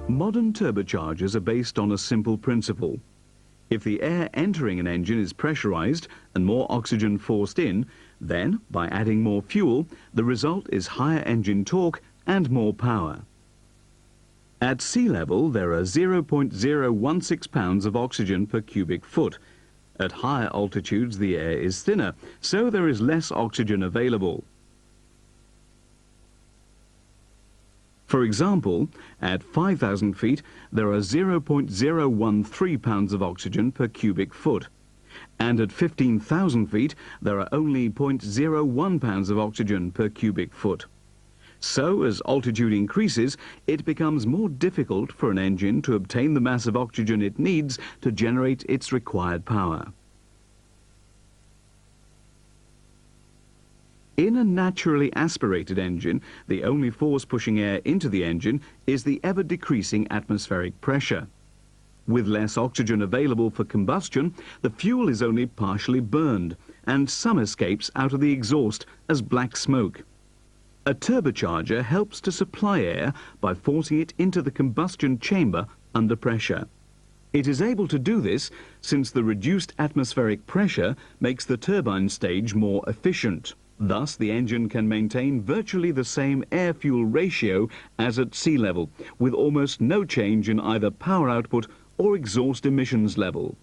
Modern turbochargers are based on a simple principle. If the air entering an engine is pressurized and more oxygen forced in, then, by adding more fuel, the result is higher engine torque and more power. At sea level, there are 0.016 pounds of oxygen per cubic foot. At higher altitudes, the air is thinner, so there is less oxygen available. For example, at 5,000 feet, there are 0.013 pounds of oxygen per cubic foot. And at 15,000 feet, there are only 0.01 pounds of oxygen per cubic foot. So, as altitude increases, it becomes more difficult for an engine to obtain the mass of oxygen it needs to generate its required power. In a naturally aspirated engine, the only force pushing air into the engine is the ever-decreasing atmospheric pressure. With less oxygen available for combustion, the fuel is only partially burned, and some escapes out of the exhaust as black smoke. A turbocharger helps to supply air by forcing it into the combustion chamber under pressure. It is able to do this since the reduced atmospheric pressure makes the turbine stage more efficient. Thus, the engine can maintain virtually the same air-fuel ratio as at sea level, with almost no change in either power output or exhaust emissions level.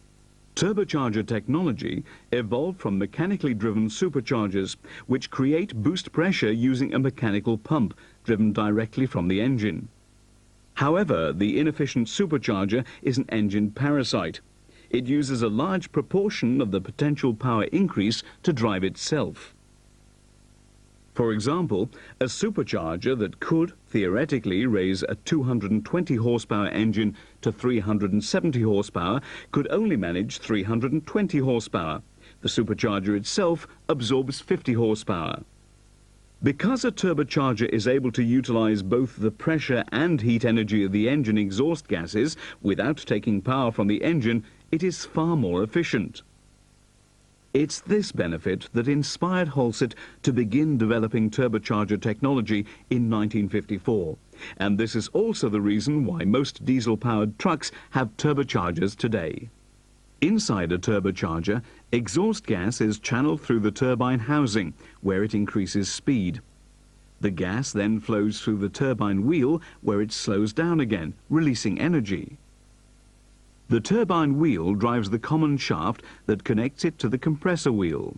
Turbocharger technology evolved from mechanically driven superchargers, which create boost pressure using a mechanical pump driven directly from the engine. However, the inefficient supercharger is an engine parasite. It uses a large proportion of the potential power increase to drive itself. For example, a supercharger that could, theoretically, raise a 220 horsepower engine to 370 horsepower could only manage 320 horsepower. The supercharger itself absorbs 50 horsepower. Because a turbocharger is able to utilize both the pressure and heat energy of the engine exhaust gases without taking power from the engine, it is far more efficient. It's this benefit that inspired Holset to begin developing turbocharger technology in 1954. And this is also the reason why most diesel-powered trucks have turbochargers today. Inside a turbocharger, exhaust gas is channeled through the turbine housing, where it increases speed. The gas then flows through the turbine wheel, where it slows down again, releasing energy. The turbine wheel drives the common shaft that connects it to the compressor wheel.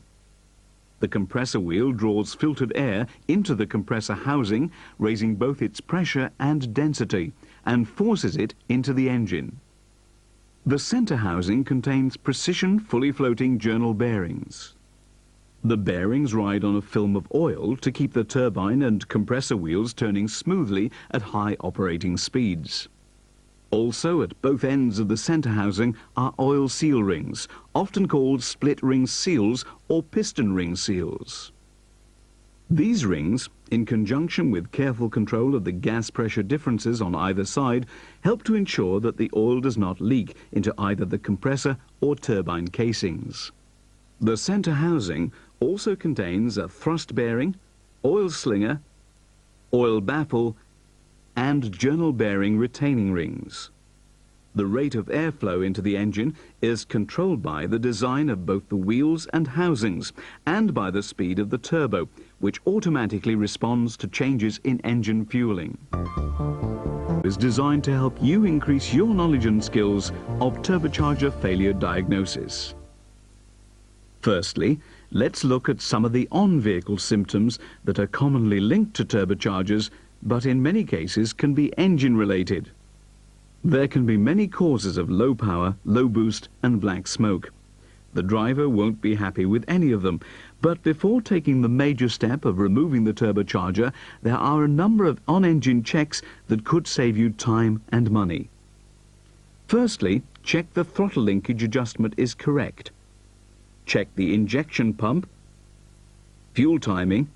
The compressor wheel draws filtered air into the compressor housing, raising both its pressure and density, and forces it into the engine. The center housing contains precision, fully floating journal bearings. The bearings ride on a film of oil to keep the turbine and compressor wheels turning smoothly at high operating speeds. Also, at both ends of the center housing are oil seal rings, often called split ring seals or piston ring seals. These rings, in conjunction with careful control of the gas pressure differences on either side, help to ensure that the oil does not leak into either the compressor or turbine casings. The center housing also contains a thrust bearing, oil slinger, oil baffle, and journal bearing retaining rings. The rate of airflow into the engine is controlled by the design of both the wheels and housings and by the speed of the turbo, which automatically responds to changes in engine fueling. It is designed to help you increase your knowledge and skills of turbocharger failure diagnosis. Firstly, let's look at some of the on-vehicle symptoms that are commonly linked to turbochargers but in many cases can be engine-related. There can be many causes of low power, low boost and black smoke. The driver won't be happy with any of them, but before taking the major step of removing the turbocharger, there are a number of on-engine checks that could save you time and money. Firstly, check the throttle linkage adjustment is correct. Check the injection pump, fuel timing,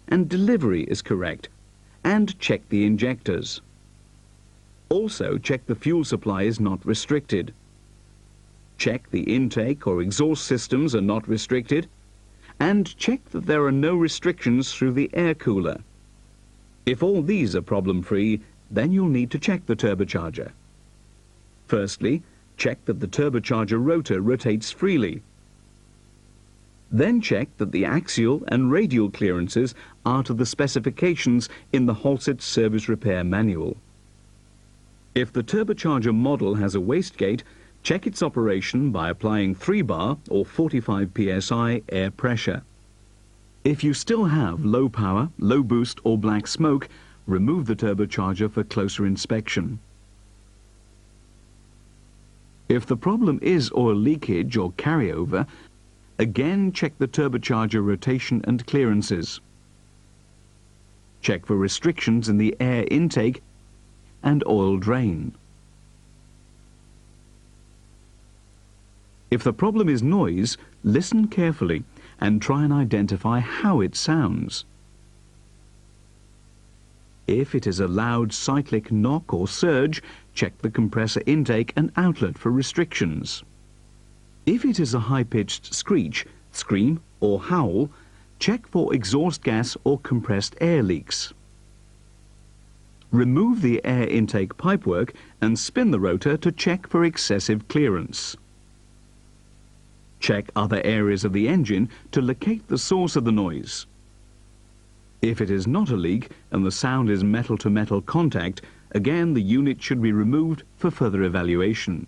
and delivery is correct. And check the injectors. Also check the fuel supply is not restricted. Check the intake or exhaust systems are not restricted, and check that there are no restrictions through the air cooler. If all these are problem-free, then you'll need to check the turbocharger. Firstly, check that the turbocharger rotor rotates freely. Then check that the axial and radial clearances are to the specifications in the Halset Service Repair Manual. If the turbocharger model has a wastegate, check its operation by applying 3 bar or 45 psi air pressure. If you still have low power, low boost or black smoke, remove the turbocharger for closer inspection. If the problem is oil leakage or carryover, again check the turbocharger rotation and clearances. Check for restrictions in the air intake and oil drain. If the problem is noise, listen carefully and try and identify how it sounds. If it is a loud cyclic knock or surge, check the compressor intake and outlet for restrictions. If it is a high-pitched screech, scream or howl, check for exhaust gas or compressed air leaks. Remove the air intake pipework and spin the rotor to check for excessive clearance. Check other areas of the engine to locate the source of the noise. If it is not a leak and the sound is metal-to-metal contact, again the unit should be removed for further evaluation.